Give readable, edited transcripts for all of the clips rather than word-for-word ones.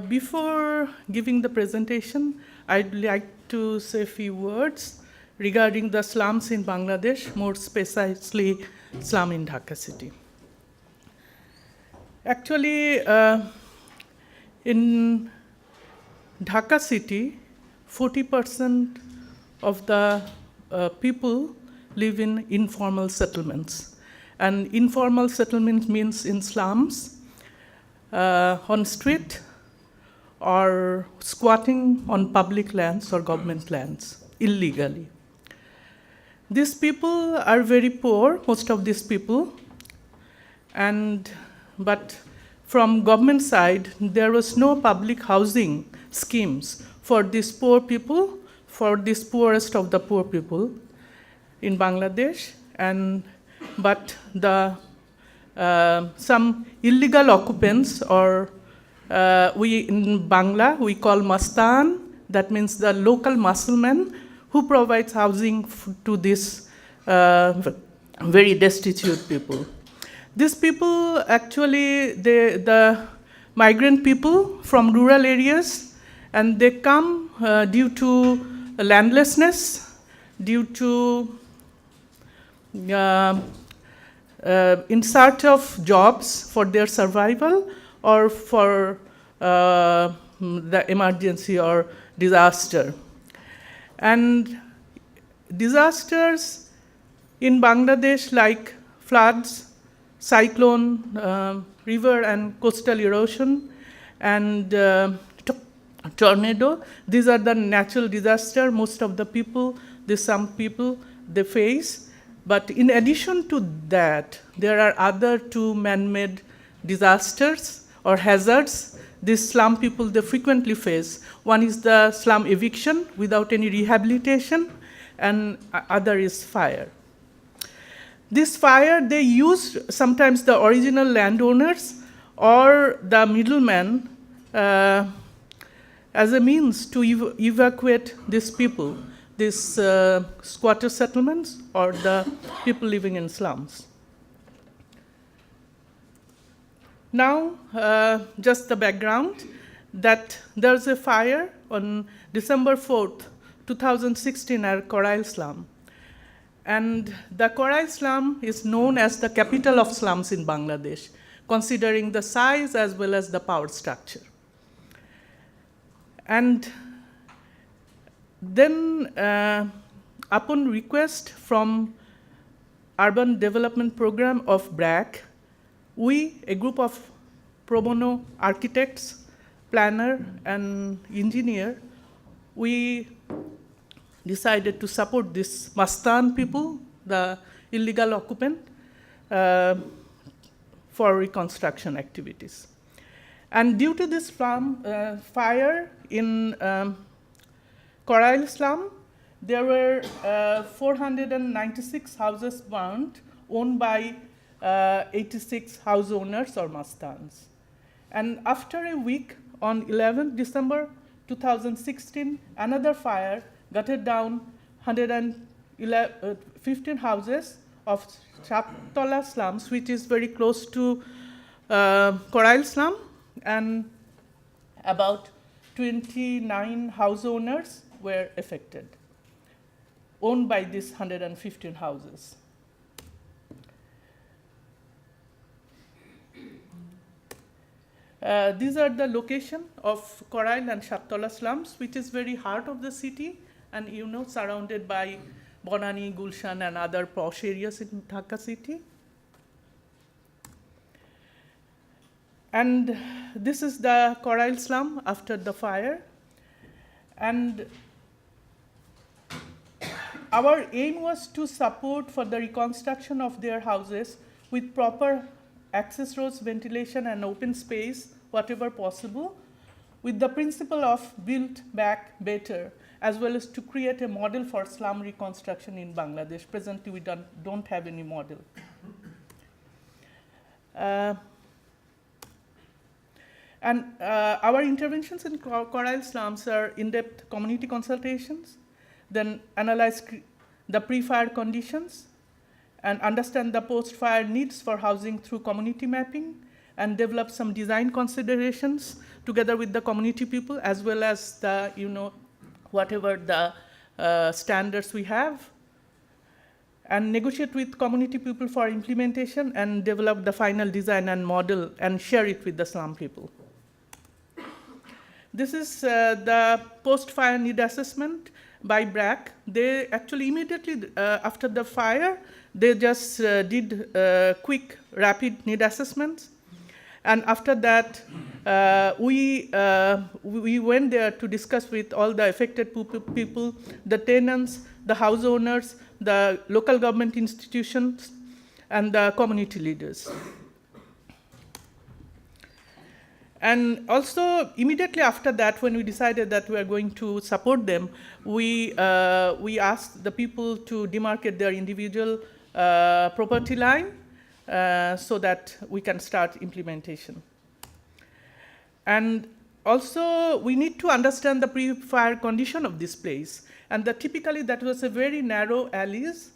Before giving the presentation, I'd like to say a few words regarding the slums in Bangladesh, more precisely slum in Dhaka city. Actually, in Dhaka city, 40% of the people live in informal settlements. And informal settlement means in slums, on street, or squatting on public lands or government lands illegally. These people are very poor, most of these people, but from government side, there was no public housing schemes for these poor people, for this poorest of the poor people in Bangladesh, but some illegal occupants, or in Bangla we call mastan, that means the local Muslim who provides housing to these very destitute people. These people actually, the migrant people from rural areas, and they come due to landlessness, due to in search of jobs for their survival or for the emergency or disaster. And disasters in Bangladesh like floods, cyclone, river and coastal erosion, and tornado, these are the natural disasters most of the people, some people, they face. But in addition to that, there are other two man-made disasters or hazards these slum people, they frequently face. One is the slum eviction without any rehabilitation, and other is fire. This fire, they use sometimes the original landowners or the middleman as a means to evacuate these people, these squatter settlements or the people living in slums. Now, just the background, that there's a fire on December 4th, 2016 at Korail slum. And the Korail slum is known as the capital of slums in Bangladesh, considering the size as well as the power structure. And then, upon request from Urban Development Program of BRAC, we, a group of pro bono architects, planner, and engineer, we decided to support this Mastan people, the illegal occupant, for reconstruction activities. And due to this fire in Korail slum, there were 496 houses burned, owned by 86 house owners or Mastans. And after a week, on 11th December 2016, another fire gutted down 115 houses of Chaptola slums, which is very close to Korail slum, and about 29 house owners were affected, owned by these 115 houses. These are the location of Korail and Chaptola slums, which is very heart of the city, and surrounded by Bonani, Gulshan, and other posh areas in Dhaka city. And this is the Korail slum after the fire. And our aim was to support for the reconstruction of their houses with proper access roads, ventilation, and open space, whatever possible, with the principle of build back better, as well as to create a model for slum reconstruction in Bangladesh. Presently, we don't have any model. Our interventions in Korail slums are in-depth community consultations, then analyze the pre-fire conditions, and understand the post-fire needs for housing through community mapping, and develop some design considerations together with the community people, as well as the, whatever the standards we have, and negotiate with community people for implementation and develop the final design and model and share it with the slum people. This is the post-fire need assessment by BRAC. They actually immediately after the fire, they just did quick, rapid need assessments. And after that, we went there to discuss with all the affected people, the tenants, the house owners, the local government institutions, and the community leaders. And also, immediately after that, when we decided that we are going to support them, we asked the people to demarcate their individual property line so that we can start implementation. And also, we need to understand the pre-fire condition of this place. And typically, that was a very narrow alleys,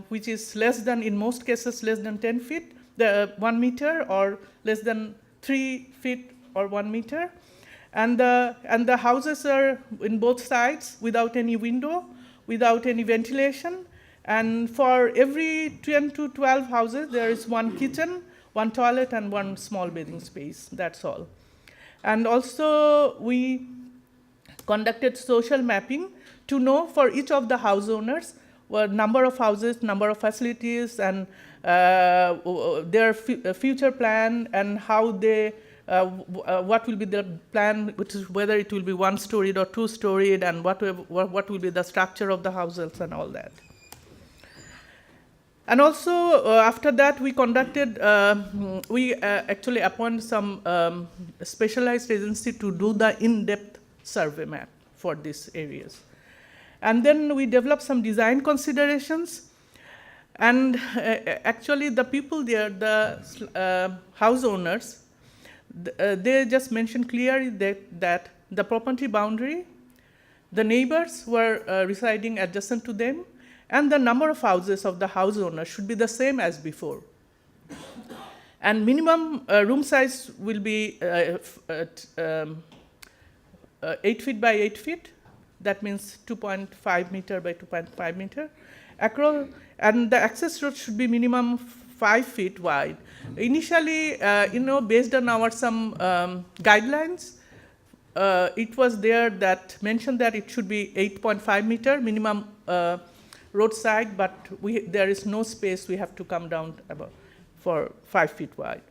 which is less than, in most cases, less than 10 feet, 1 meter, or less than 3 feet or 1 meter. And the houses are in both sides without any window, without any ventilation. And for every 10 to 12 houses, there is 1 kitchen, 1 toilet, and 1 small bathing space. That's all. And also, we conducted social mapping to know for each of the house owners what number of houses, number of facilities, and their future plan, and how they, what will be the plan, which is whether it will be 1-storied or 2-storied, and what will be the structure of the houses and all that. And also, after that, we conducted, we actually appointed some specialized agency to do the in-depth survey map for these areas. And then we developed some design considerations. And actually, the people there, the house owners, they just mentioned clearly that the property boundary, the neighbors were residing adjacent to them, and the number of houses of the house owner should be the same as before. And minimum room size will be 8 feet by 8 feet. That means 2.5 meter by 2.5 meter. And the access road should be minimum 5 feet wide. Initially, based on our some guidelines, it was there that mentioned that it should be 8.5 meter minimum roadside, but there is no space. We have to come down for 5 feet wide.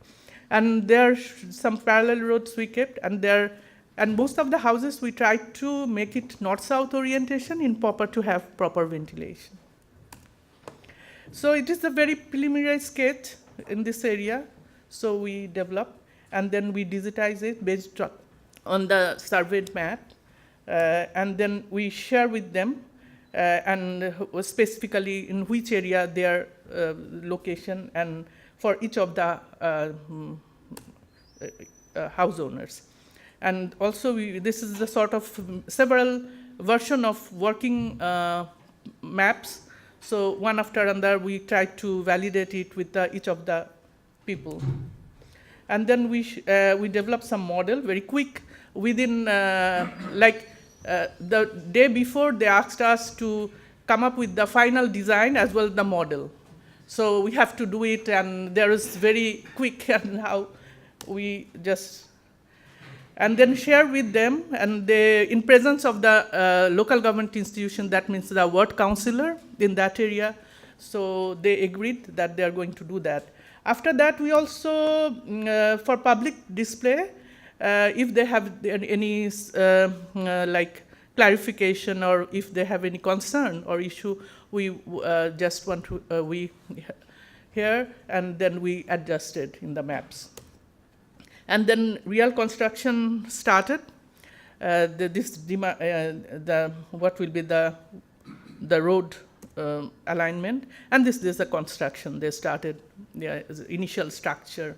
And there are some parallel roads we kept, and most of the houses we tried to make it north-south orientation in to have proper ventilation. So it is a very preliminary sketch in this area. So we develop, and then we digitize it based on the surveyed map, and then we share with them, and specifically in which area their location, and for each of the house owners. And also, this is the sort of several version of working maps. So one after another, we try to validate it with each of the people. And then we developed some model very quick. Within, the day before, they asked us to come up with the final design as well as the model. So we have to do it, and there is very quick and how we just, and then share with them, and they, in presence of the local government institution, that means the ward councillor in that area, so they agreed that they are going to do that. After that, we also, for public display, if they have any clarification, or if they have any concern or issue, we just want to, we hear, and then we adjust it in the maps. And then real construction started. What will be the road alignment, and this is the construction. They started the initial structure,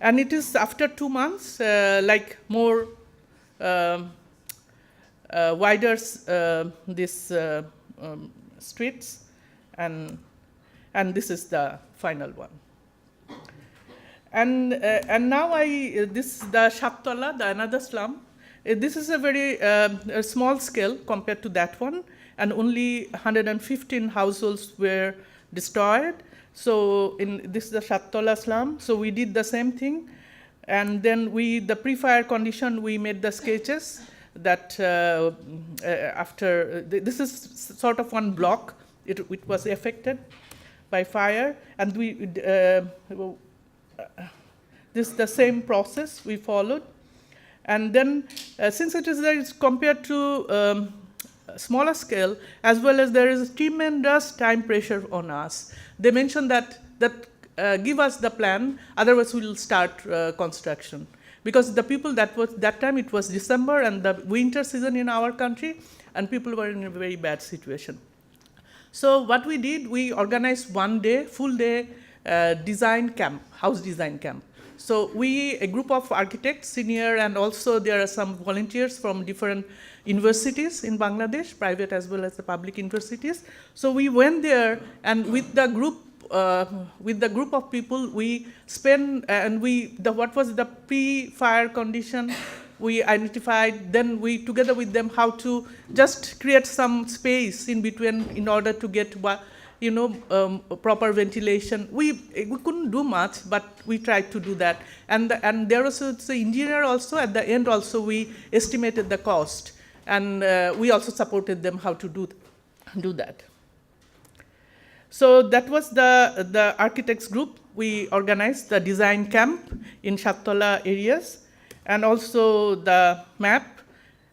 and it is after 2 months, more wider this streets, and this is the final one. And now this is the Shattola, the another slum. This is a very a small scale compared to that one, and only 115 households were destroyed. So this is the Shattola slum. So we did the same thing, and then the Prefire Condition, we made the sketches that after this is sort of one block. It was affected by fire, and this is the same process we followed. And then since it is there, it's compared to smaller scale, as well as there is tremendous time pressure on us. They mentioned that give us the plan, otherwise we will start construction. Because the people that time it was December and the winter season in our country, and people were in a very bad situation. So what we did, we organized one day, full day design camp, house design camp. So a group of architects, senior, and also there are some volunteers from different universities in Bangladesh, private as well as the public universities. So we went there, and with the group of people, we spent, and what was the pre-fire condition, we identified, then we, together with them, how to just create some space in between in order to get proper ventilation. We couldn't do much, but we tried to do that. And there was the engineer also, at the end also, we estimated the cost. And we also supported them how to do that. So that was the architects group. We organized the design camp in Shattola areas, and also the map,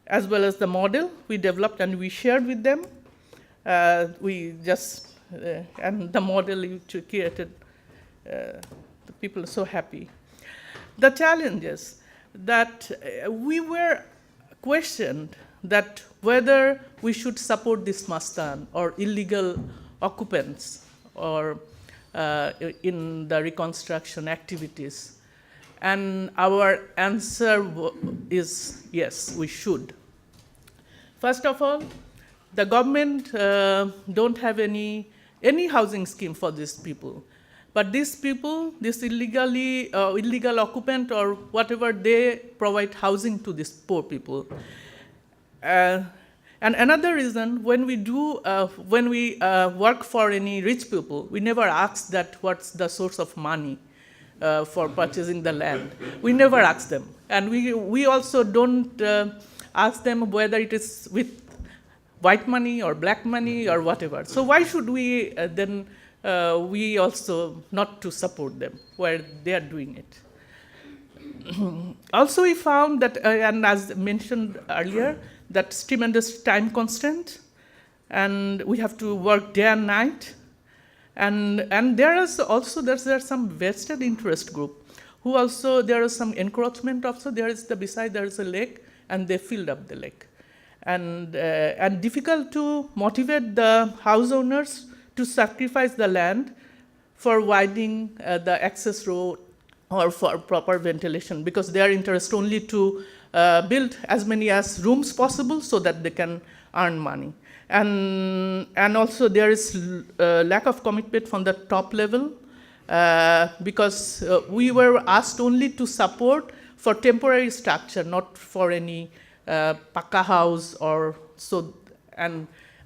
as well as the model we developed and we shared with them. And the model you created, the people are so happy. The challenges that we were questioned that whether we should support this mastan or illegal occupants or in the reconstruction activities. And our answer is yes, we should. First of all, the government don't have any housing scheme for these people. But these people, this illegal occupant or whatever, they provide housing to these poor people. And another reason, when we work for any rich people, we never ask that what's the source of money for purchasing the land. We never ask them. And we also don't ask them whether it is with white money or black money or whatever. So why should we then we also not to support them where they are doing it? Also, we found that, and as mentioned earlier, that tremendous time constraint, and we have to work day and night. And there's some vested interest group who also, there is some encroachment also. There is there is a lake, and they filled up the lake. And difficult to motivate the house owners to sacrifice the land for widening the access road or for proper ventilation, because they are interested only to build as many as rooms possible so that they can earn money. And also there is lack of commitment from the top level, because we were asked only to support for temporary structure, not for any pakka house or so.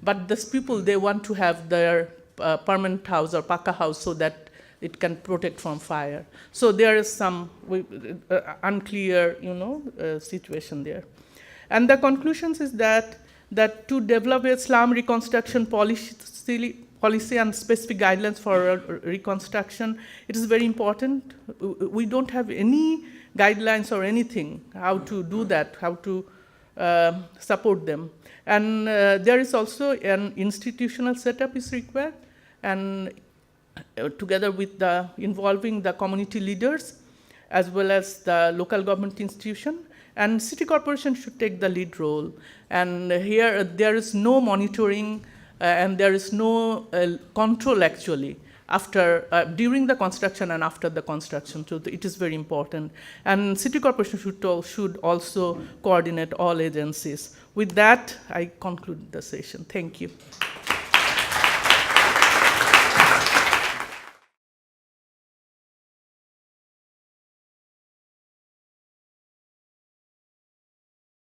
But these people, they want to have their permanent house or pakka house so that it can protect from fire. So there is some unclear, situation there. And the conclusions is that to develop a slum reconstruction policy and specific guidelines for reconstruction, it is very important. We don't have any guidelines or anything how to do that, how to support them. And there is also an institutional setup is required, and together with involving the community leaders as well as the local government institution, and city corporation should take the lead role. And here there is no monitoring and there is no control actually during the construction and after the construction. So it is very important. And city corporation should also coordinate all agencies. With that, I conclude the session. Thank you.